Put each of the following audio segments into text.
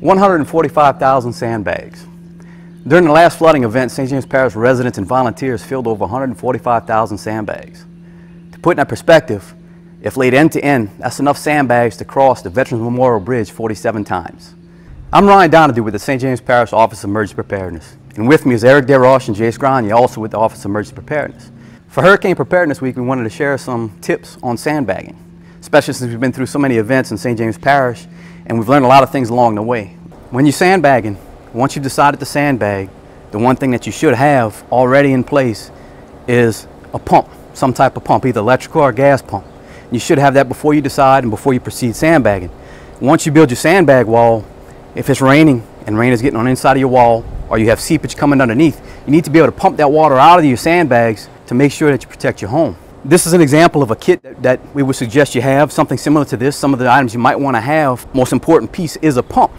145,000 sandbags. During the last flooding event, St. James Parish residents and volunteers filled over 145,000 sandbags. To put in that perspective, if laid end to end, that's enough sandbags to cross the Veterans Memorial Bridge 47 times. I'm Ryan Donahue with the St. James Parish Office of Emergency Preparedness. And with me is Eric DeRoche and Jay Scrogna, also with the Office of Emergency Preparedness. For Hurricane Preparedness Week, we wanted to share some tips on sandbagging, especially since we've been through so many events in St. James Parish and we've learned a lot of things along the way. When you're sandbagging, once you've decided to sandbag, the one thing that you should have already in place is a pump, some type of pump, either electrical or gas pump. You should have that before you decide and before you proceed sandbagging. Once you build your sandbag wall, if it's raining and rain is getting on the inside of your wall or you have seepage coming underneath, you need to be able to pump that water out of your sandbags to make sure that you protect your home. This is an example of a kit that we would suggest you have, something similar to this. Some of the items you might want to have, most important piece is a pump.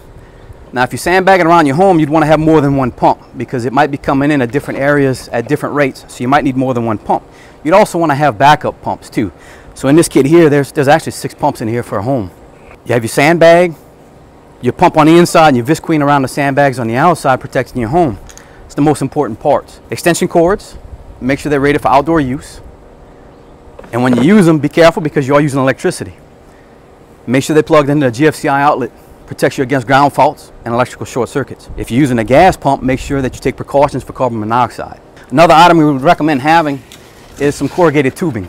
Now if you're sandbagging around your home, you'd want to have more than one pump because it might be coming in at different areas at different rates, so you might need more than one pump. You'd also want to have backup pumps too. So in this kit here, there's actually 6 pumps in here for a home. You have your sandbag, your pump on the inside, and your visqueen around the sandbags on the outside protecting your home. It's the most important parts. Extension cords, make sure they're rated for outdoor use. And when you use them, be careful because you are using electricity. Make sure they're plugged into the GFCI outlet. Protects you against ground faults and electrical short circuits. If you're using a gas pump, make sure that you take precautions for carbon monoxide. Another item we would recommend having is some corrugated tubing.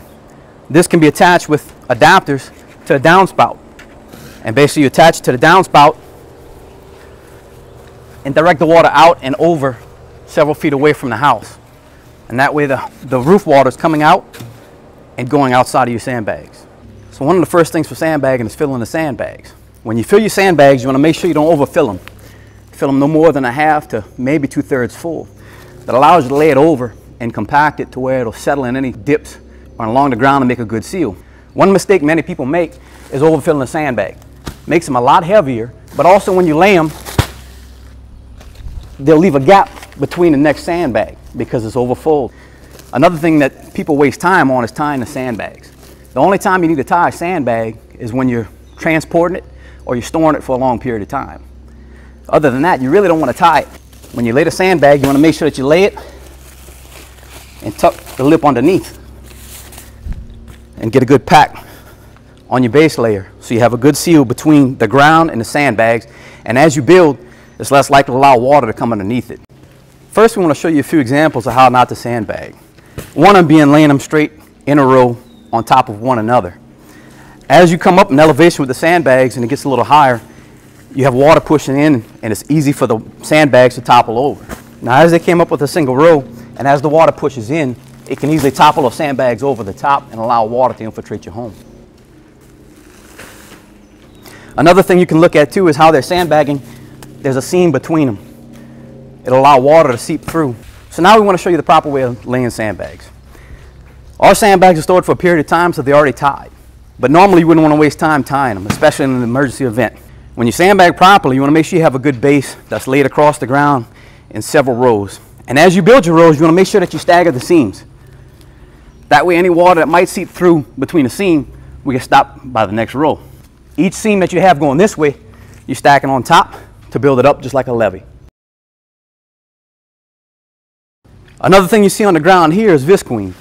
This can be attached with adapters to a downspout. And basically you attach it to the downspout and direct the water out and over several feet away from the house. And that way the roof water is coming out and going outside of your sandbags. So one of the first things for sandbagging is filling the sandbags. When you fill your sandbags, you want to make sure you don't overfill them. Fill them no more than a half to maybe 2/3 full. That allows you to lay it over and compact it to where it'll settle in any dips or along the ground and make a good seal. One mistake many people make is overfilling a sandbag. Makes them a lot heavier, but also when you lay them, they'll leave a gap between the next sandbag because it's overfull. Another thing that people waste time on is tying the sandbags. The only time you need to tie a sandbag is when you're transporting it or you're storing it for a long period of time. Other than that, you really don't want to tie it. When you lay the sandbag, you want to make sure that you lay it and tuck the lip underneath and get a good pack on your base layer so you have a good seal between the ground and the sandbags, and as you build, it's less likely to allow water to come underneath it. First, we want to show you a few examples of how not to sandbag. One of them being laying them straight in a row on top of one another. As you come up in elevation with the sandbags and it gets a little higher, you have water pushing in and it's easy for the sandbags to topple over. Now as they came up with a single row and as the water pushes in, it can easily topple those sandbags over the top and allow water to infiltrate your home. Another thing you can look at too is how they're sandbagging. There's a seam between them. It'll allow water to seep through. So now we want to show you the proper way of laying sandbags. Our sandbags are stored for a period of time, so they're already tied. But normally you wouldn't want to waste time tying them, especially in an emergency event. When you sandbag properly, you want to make sure you have a good base that's laid across the ground in several rows. And as you build your rows, you want to make sure that you stagger the seams. That way any water that might seep through between the seam will get stopped by the next row. Each seam that you have going this way, you're stacking on top to build it up just like a levee. Another thing you see on the ground here is visqueen.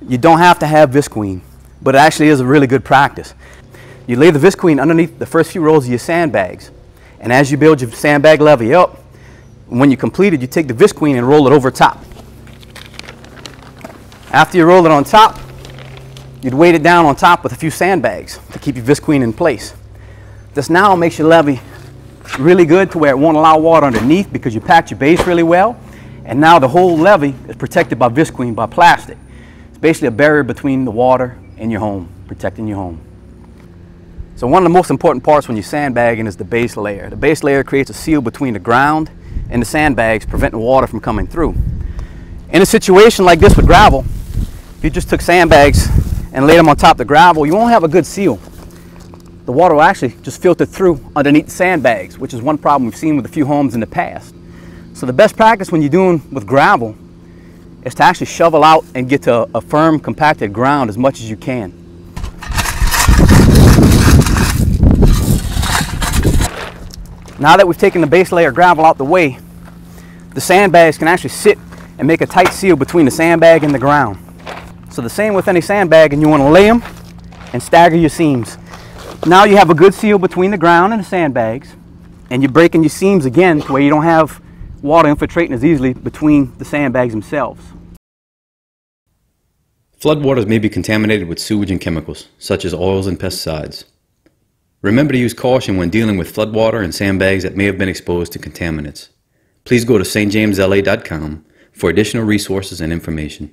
You don't have to have visqueen, but it actually is a really good practice. You lay the visqueen underneath the first few rows of your sandbags, and as you build your sandbag levee up, when you complete it, you take the visqueen and roll it over top. After you roll it on top, you'd weight it down on top with a few sandbags to keep your visqueen in place. This now makes your levee really good to where it won't allow water underneath because you packed your base really well, and now the whole levee is protected by visqueen, by plastic. It's basically a barrier between the water and your home, protecting your home. So one of the most important parts when you're sandbagging is the base layer. The base layer creates a seal between the ground and the sandbags, preventing water from coming through. In a situation like this with gravel, if you just took sandbags and laid them on top of the gravel, you won't have a good seal. The water will actually just filter through underneath the sandbags, which is one problem we've seen with a few homes in the past. So the best practice when you're doing with gravel is to actually shovel out and get to a firm, compacted ground as much as you can. Now that we've taken the base layer gravel out the way, the sandbags can actually sit and make a tight seal between the sandbag and the ground. So the same with any sandbag, and you want to lay them and stagger your seams. Now you have a good seal between the ground and the sandbags, and you're breaking your seams again to where you don't have water infiltrating as easily between the sandbags themselves. Floodwaters may be contaminated with sewage and chemicals, such as oils and pesticides. Remember to use caution when dealing with floodwater and sandbags that may have been exposed to contaminants. Please go to stjamesla.com for additional resources and information.